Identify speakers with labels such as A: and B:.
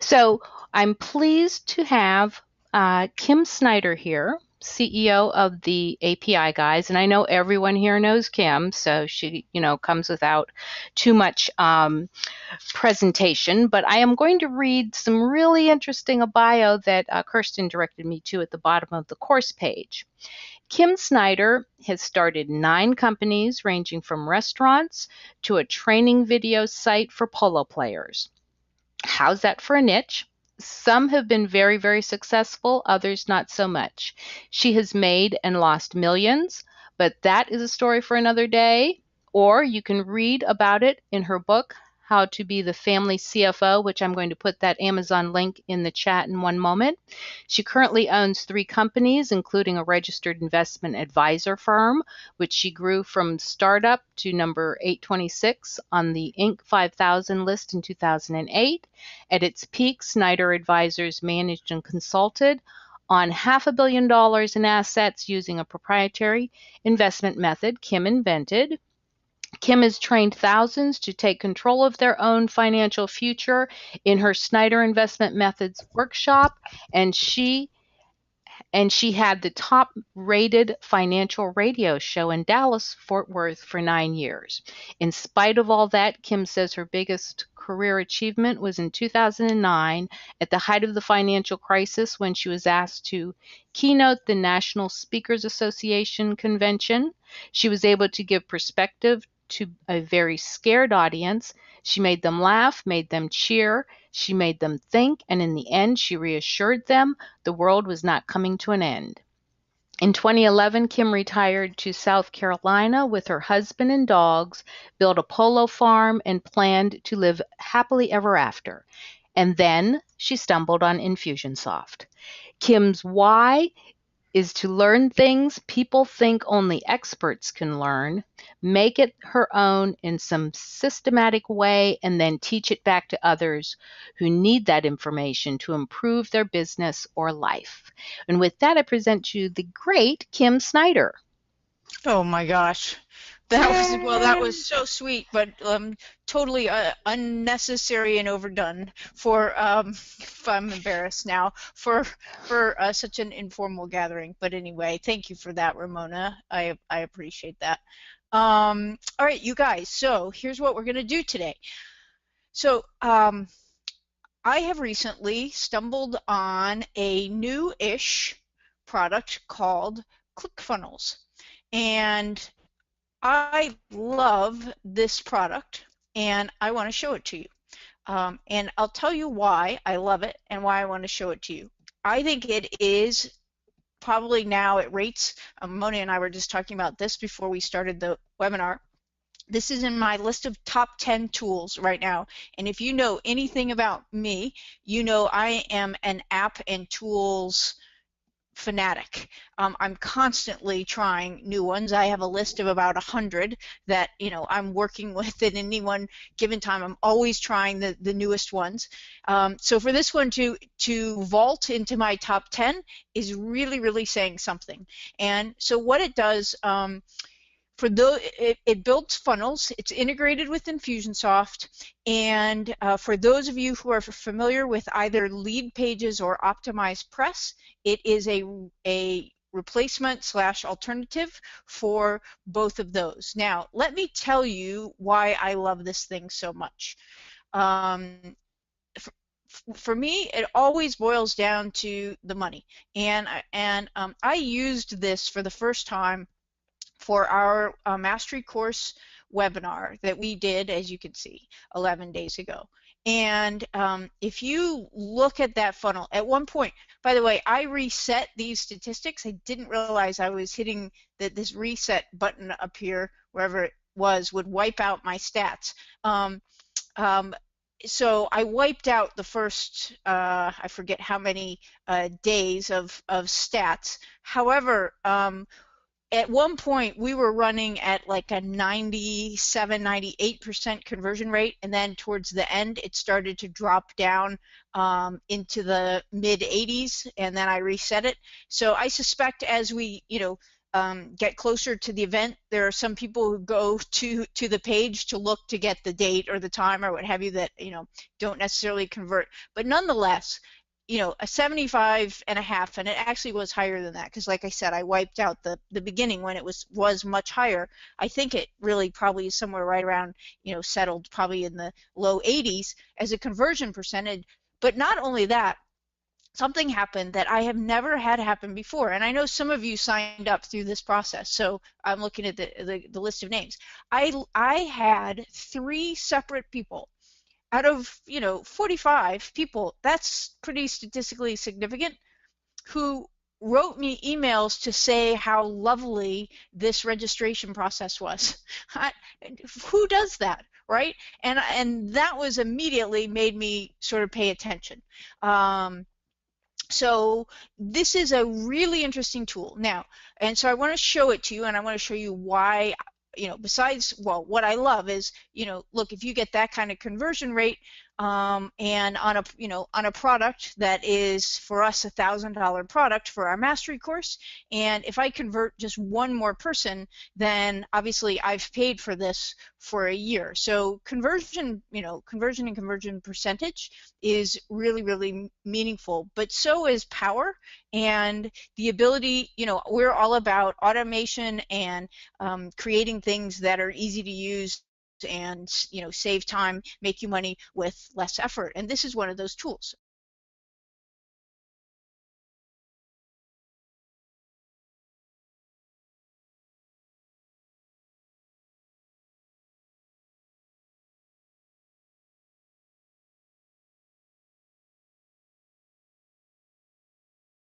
A: So I'm pleased to have Kim Snyder here, CEO of the API guys, and I know everyone here knows Kim, so she, comes without too much presentation. But I am going to read some really interesting bio that Kirsten directed me to at the bottom of the course page. Kim Snyder has started 9 companies ranging from restaurants to a training video site for polo players. How's that for a niche? Some have been very, very successful, others not so much. She has made and lost millions, but that is a story for another day. Or you can read about it in her book, How to Be the Family CFO, which I'm going to put that Amazon link in the chat in one moment. She currently owns 3 companies, including a registered investment advisor firm, which she grew from startup to number 826 on the Inc. 5000 list in 2008. At its peak, Snyder Advisors managed and consulted on $500 million in assets using a proprietary investment method Kim invented. Kim has trained thousands to take control of their own financial future in her Snyder Investment Methods workshop, and she had the top rated financial radio show in Dallas, Fort Worth for 9 years. In spite of all that, Kim says her biggest career achievement was in 2009 at the height of the financial crisis when she was asked to keynote the National Speakers Association convention. She was able to give perspective to a very scared audience. She made them laugh, made them cheer, she made them think, and in the end, she reassured them the world was not coming to an end. In 2011, Kim retired to South Carolina with her husband and dogs, built a polo farm, and planned to live happily ever after. And then she stumbled on Infusionsoft. Kim's why is to learn things people think only experts can learn, make it her own in some systematic way, and then teach it back to others who need that information to improve their business or life. And with that, I present to you the great Kim Snyder.
B: Oh my gosh. That was so sweet, but totally unnecessary and overdone for if I'm embarrassed now for such an informal gathering. But anyway, thank you for that, Ramona. I appreciate that. All right, you guys. So here's what we're gonna do today. So I have recently stumbled on a new-ish product called ClickFunnels. And I love this product and I want to show it to you. And I'll tell you why I love it and why I want to show it to you. I think it is probably now it rates, Moni and I were just talking about this before we started the webinar. This is in my list of top 10 tools right now. And if you know anything about me, you know I am an app and tools fanatic. I'm constantly trying new ones. I have a list of about 100 that I'm working with at any one given time. I'm always trying the newest ones. So for this one to vault into my top 10 is really saying something. And so what it does, it builds funnels. It's integrated with Infusionsoft, and for those of you who are familiar with either Lead Pages or Optimized Press, it is a replacement / alternative for both of those. Now, let me tell you why I love this thing so much. For me, it always boils down to the money, and I used this for the first time for our mastery course webinar that we did, as you can see, 11 days ago. And if you look at that funnel, at one point, by the way, I reset these statistics. I didn't realize I was hitting this reset button up here, wherever it was, would wipe out my stats. So I wiped out the first, I forget how many days of stats. However, at one point we were running at like a 97-98% conversion rate, and then towards the end it started to drop down into the mid 80s, and then I reset it. So I suspect as we get closer to the event. There are some people who go to the page to look to get the date or the time or what have you that, don't necessarily convert. But nonetheless, a 75.5, and it actually was higher than that because, like I said, I wiped out the beginning when it was much higher. I think it really probably is somewhere right around, settled probably in the low 80s as a conversion percentage. But not only that, something happened that I have never had happen before. And I know some of you signed up through this process, so I'm looking at the list of names. I had 3 separate people out of 45 people. That's pretty statistically significant, who wrote me emails to say how lovely this registration process was. Who does that, right? And that was immediately made me sort of pay attention. So this is a really interesting tool now, and so I want to show it to you, and I want to show you why. Besides, well, what I love is, look, if you get that kind of conversion rate, and on a product that is for us $1,000 product for our mastery course, and if I convert just one more person, then obviously I've paid for this for a year. So conversion and conversion percentage is really, really meaningful, but so is power and the ability. We're all about automation and creating things that are easy to use and save time, make you money with less effort, and this is one of those tools.